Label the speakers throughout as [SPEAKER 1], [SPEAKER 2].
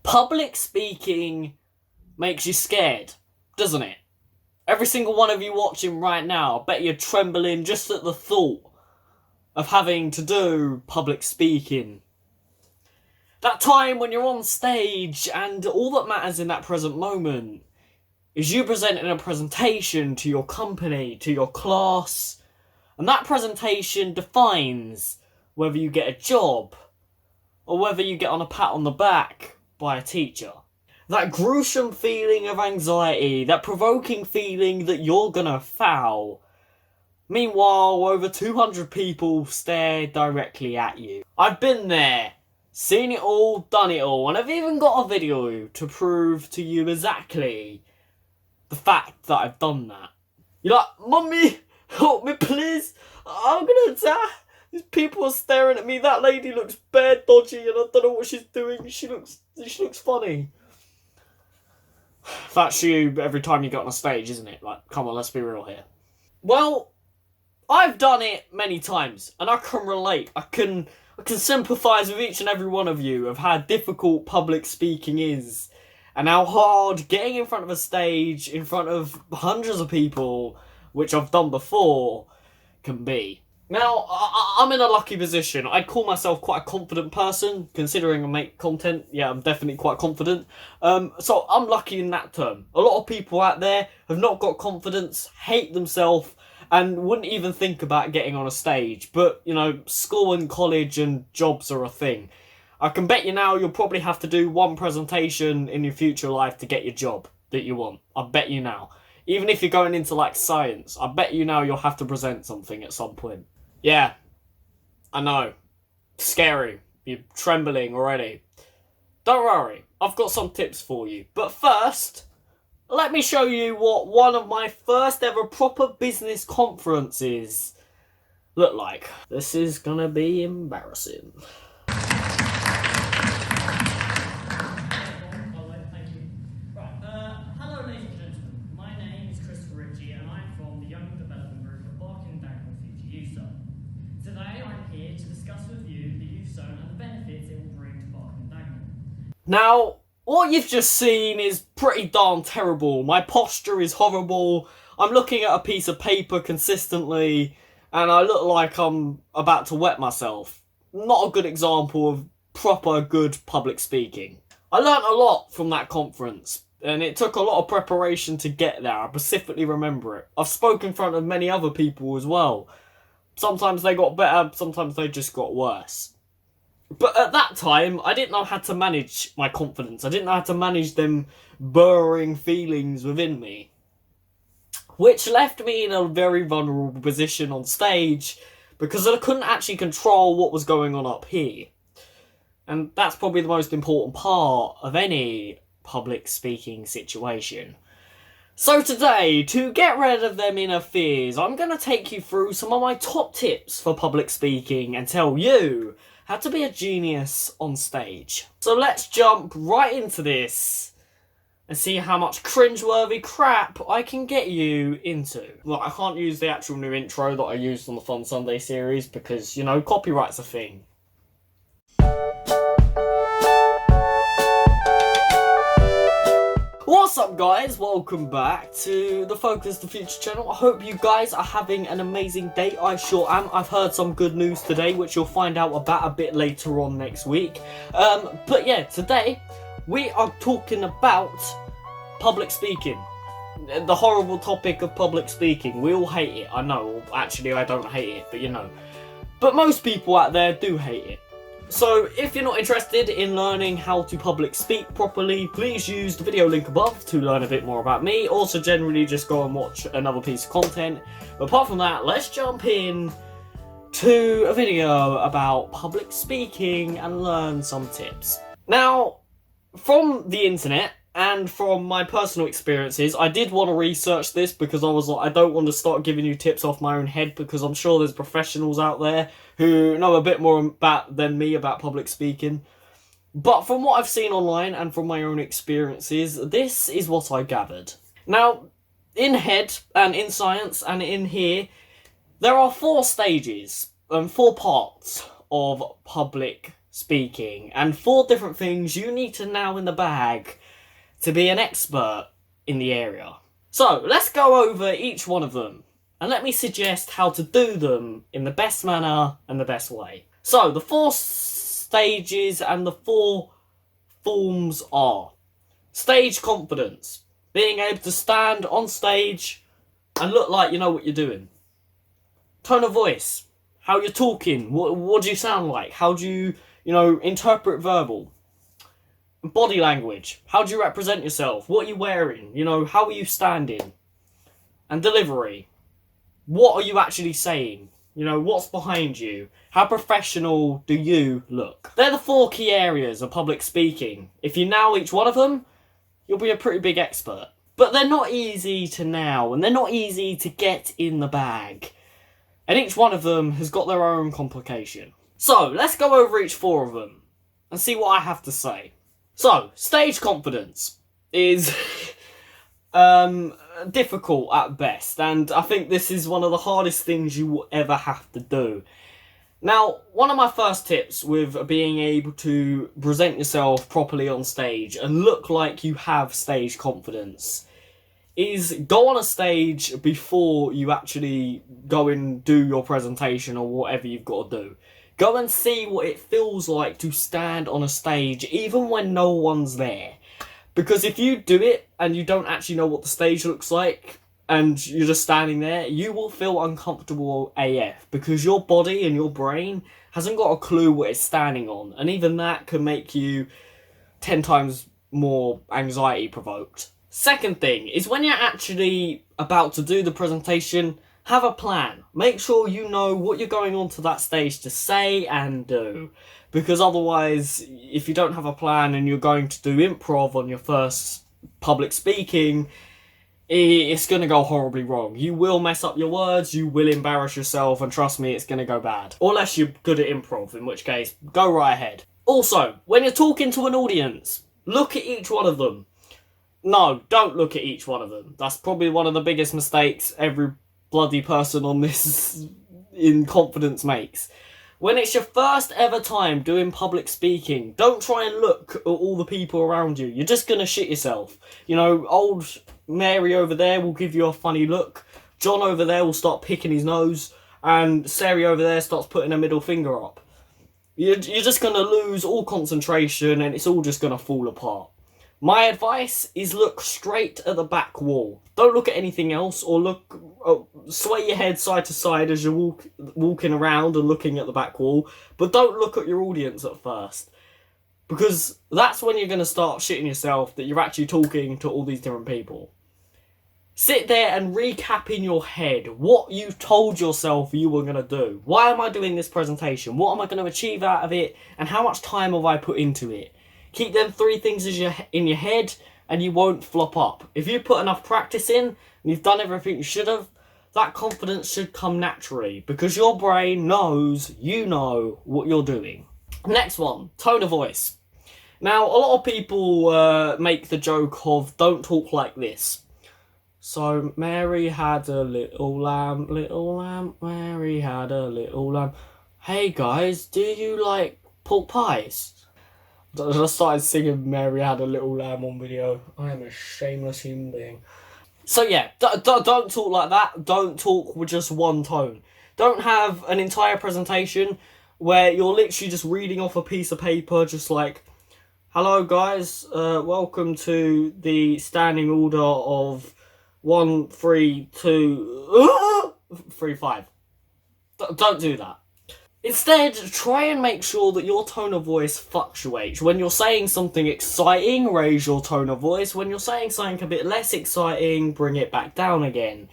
[SPEAKER 1] Public speaking makes you scared, doesn't it? Every single one of you watching right now, I bet you're trembling just at the thought of having to do public speaking. That time when you're on stage and all that matters in that present moment is you presenting a presentation to your company, to your class, and that presentation defines whether you get a job or whether you get on a pat on the back by a teacher. That gruesome feeling of anxiety, that provoking feeling that you're gonna foul. Meanwhile, over 200 people stare directly at you. I've been there, seen it all, done it all, and I've even got a video to prove to you exactly the fact that I've done that. You're like, Mummy, help me please, I'm gonna die. These people are staring at me, that lady looks bare dodgy and I don't know what she's doing, she looks funny. That's you every time you get on a stage, isn't it? Like, come on, let's be real here. Well, I've done it many times, and I can relate. I can sympathise with each and every one of you of how difficult public speaking is, and how hard getting in front of a stage, in front of hundreds of people, which I've done before, can be. Now, I'm in a lucky position. I'd call myself quite a confident person, considering I make content. Yeah, I'm definitely quite confident. So I'm lucky in that term. A lot of people out there have not got confidence, hate themselves, and wouldn't even think about getting on a stage. But, you know, school and college and jobs are a thing. I can bet you now you'll probably have to do one presentation in your future life to get your job that you want. I bet you now. Even if you're going into, like, science, I bet you now you'll have to present something at some point. Yeah, I know. Scary. You're trembling already. Don't worry, I've got some tips for you. But first, let me show you what one of my first ever proper business conferences looked like. This is gonna be embarrassing.
[SPEAKER 2] Hello ladies and gentlemen, my name is Christopher Ritchie and I'm from the Young Development Group at Barking Dagenham Future Youth Zone. Today I'm here to discuss with you the Youth Zone and the benefits it will bring to Barking Dagenham.
[SPEAKER 1] Now, what you've just seen is pretty darn terrible. My posture is horrible. I'm looking at a piece of paper consistently and I look like I'm about to wet myself. Not a good example of proper good public speaking. I learnt a lot from that conference, and it took a lot of preparation to get there. I specifically remember it. I've spoken in front of many other people as well. Sometimes they got better, sometimes they just got worse. But at that time, I didn't know how to manage my confidence. I didn't know how to manage them burrowing feelings within me. Which left me in a very vulnerable position on stage, because I couldn't actually control what was going on up here. And that's probably the most important part of any public speaking situation. So today, to get rid of them inner fears, I'm going to take you through some of my top tips for public speaking and tell you how to be a genius on stage. So let's jump right into this and see how much cringeworthy crap I can get you into. Look, I can't use the actual new intro that I used on the Fun Sunday series because, you know, copyright's a thing. What's up guys, welcome back to the Focus the Future channel. I hope you guys are having an amazing day. I sure am. I've heard some good news today, which you'll find out about a bit later on next week. But yeah, today we are talking about public speaking. The horrible topic of public speaking. We all hate it, I know. Actually, I don't hate it, but you know. But most people out there do hate it. So, if you're not interested in learning how to public speak properly, please use the video link above to learn a bit more about me. Also, generally, just go and watch another piece of content. But apart from that, let's jump in to a video about public speaking and learn some tips. Now, from the internet and from my personal experiences, I did want to research this because I was like, I don't want to start giving you tips off my own head because I'm sure there's professionals out there who know a bit more than me about public speaking. But from what I've seen online and from my own experiences, this is what I gathered. Now, in head and in science and in here, there are 4 stages and 4 parts of public speaking, and 4 different things you need to know in the bag to be an expert in the area. So, let's go over each one of them, and let me suggest how to do them in the best manner and the best way. So, the 4 stages and the 4 forms are: stage confidence, being able to stand on stage and look like you know what you're doing. Tone of voice, how you're talking, what do you sound like, how do you interpret verbal. Body language, how do you represent yourself, what are you wearing, how are you standing. And delivery, what are you actually saying, what's behind you, how professional do you look. They're the 4 key areas of public speaking. If you nail each one of them, you'll be a pretty big expert. But they're not easy to nail, and they're not easy to get in the bag. And each one of them has got their own complication. So, let's go over each 4 of them and see what I have to say. So, stage confidence is difficult at best, and I think this is one of the hardest things you will ever have to do. Now, one of my first tips with being able to present yourself properly on stage and look like you have stage confidence is go on a stage before you actually go and do your presentation or whatever you've got to do. Go and see what it feels like to stand on a stage even when no one's there. Because if you do it and you don't actually know what the stage looks like and you're just standing there, you will feel uncomfortable AF because your body and your brain hasn't got a clue what it's standing on. And even that can make you 10 times more anxiety provoked. Second thing is when you're actually about to do the presentation, have a plan. Make sure you know what you're going onto that stage to say and do. Because otherwise, if you don't have a plan and you're going to do improv on your first public speaking, it's going to go horribly wrong. You will mess up your words, you will embarrass yourself, and trust me, it's going to go bad. Unless you're good at improv, in which case, go right ahead. Also, when you're talking to an audience, look at each one of them. No, don't look at each one of them. That's probably one of the biggest mistakes every bloody person on this in confidence makes. When it's your first ever time doing public speaking, don't try and look at all the people around you. You're just going to shit yourself. Old Mary over there will give you a funny look. John over there will start picking his nose. And Sarah over there starts putting her middle finger up. You're just going to lose all concentration and it's all just going to fall apart. My advice is look straight at the back wall. Don't look at anything else or sway your head side to side as you're walking around and looking at the back wall. But don't look at your audience at first. Because that's when you're going to start shitting yourself that you're actually talking to all these different people. Sit there and recap in your head what you told yourself you were going to do. Why am I doing this presentation? What am I going to achieve out of it? And how much time have I put into it? Keep them 3 things in your head and you won't flop up. If you put enough practice in and you've done everything you should have, that confidence should come naturally because your brain knows you know what you're doing. Next one, tone of voice. Now, a lot of people make the joke of don't talk like this. So, Mary had a little lamb, Mary had a little lamb. Hey guys, do you like pork pies? I started singing Mary Had a Little Lamb on video. I am a shameless human being. So yeah, don't talk like that. Don't talk with just one tone. Don't have an entire presentation where you're literally just reading off a piece of paper, just like, hello guys, welcome to the standing order of 1, 3, 2, 3, 5. Don't do that. Instead, try and make sure that your tone of voice fluctuates. When you're saying something exciting, raise your tone of voice. When you're saying something a bit less exciting, bring it back down again.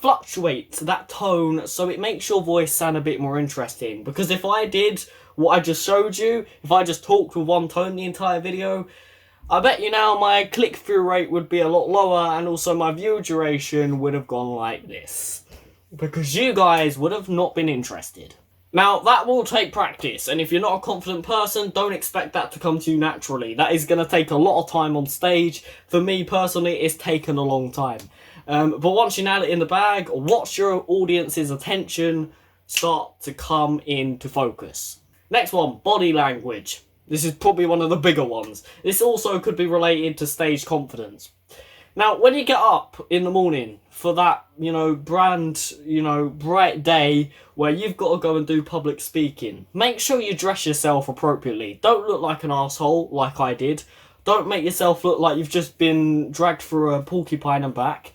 [SPEAKER 1] Fluctuate that tone so it makes your voice sound a bit more interesting. Because if I did what I just showed you, if I just talked with one tone the entire video, I bet you now my click-through rate would be a lot lower and also my view duration would have gone like this. Because you guys would have not been interested. Now, that will take practice, and if you're not a confident person, don't expect that to come to you naturally. That is going to take a lot of time on stage. For me, personally, it's taken a long time. But once you nail it in the bag, watch your audience's attention start to come into focus. Next one, body language. This is probably one of the bigger ones. This also could be related to stage confidence. Now, when you get up in the morning for that, bright day where you've got to go and do public speaking, make sure you dress yourself appropriately. Don't look like an asshole like I did. Don't make yourself look like you've just been dragged through a porcupine and back.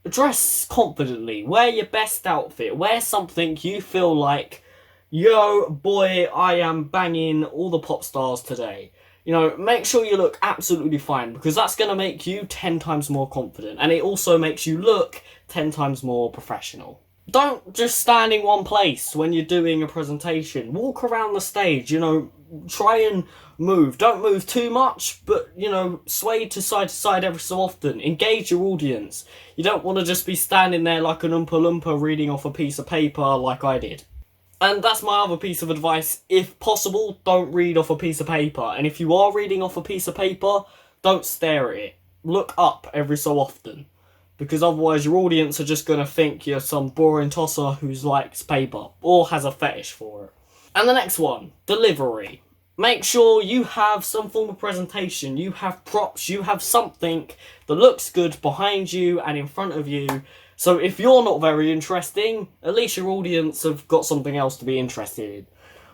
[SPEAKER 1] Dress confidently. Wear your best outfit. Wear something you feel like, yo, boy, I am banging all the pop stars today. Make sure you look absolutely fine, because that's going to make you 10 times more confident, and it also makes you look 10 times more professional. Don't just stand in one place when you're doing a presentation. Walk around the stage, try and move. Don't move too much, but, sway to side every so often. Engage your audience. You don't want to just be standing there like an Oompa Loompa reading off a piece of paper like I did. And that's my other piece of advice. If possible, don't read off a piece of paper. And if you are reading off a piece of paper, don't stare at it. Look up every so often. Because otherwise your audience are just going to think you're some boring tosser who likes paper or has a fetish for it. And the next one, delivery. Make sure you have some form of presentation. You have props. You have something that looks good behind you and in front of you. So if you're not very interesting, at least your audience have got something else to be interested in.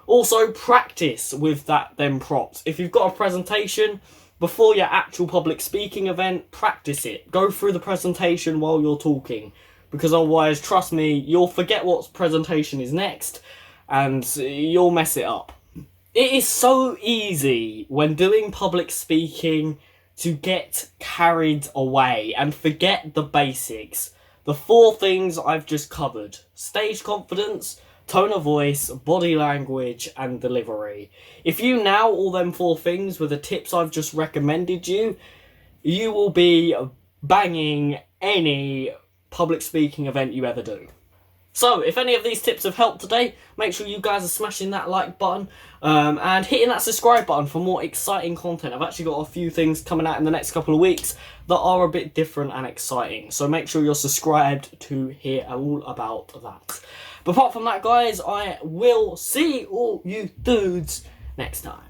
[SPEAKER 1] Also, practice with them props. If you've got a presentation, before your actual public speaking event, practice it. Go through the presentation while you're talking. Because otherwise, trust me, you'll forget what presentation is next, and you'll mess it up. It is so easy when doing public speaking to get carried away and forget the basics. The 4 things I've just covered: stage confidence, tone of voice, body language, and delivery. If you nail all them 4 things with the tips I've just recommended you, you will be banging any public speaking event you ever do. So, if any of these tips have helped today, make sure you guys are smashing that like button and hitting that subscribe button for more exciting content. I've actually got a few things coming out in the next couple of weeks that are a bit different and exciting. So make sure you're subscribed to hear all about that. But apart from that, guys, I will see all you dudes next time.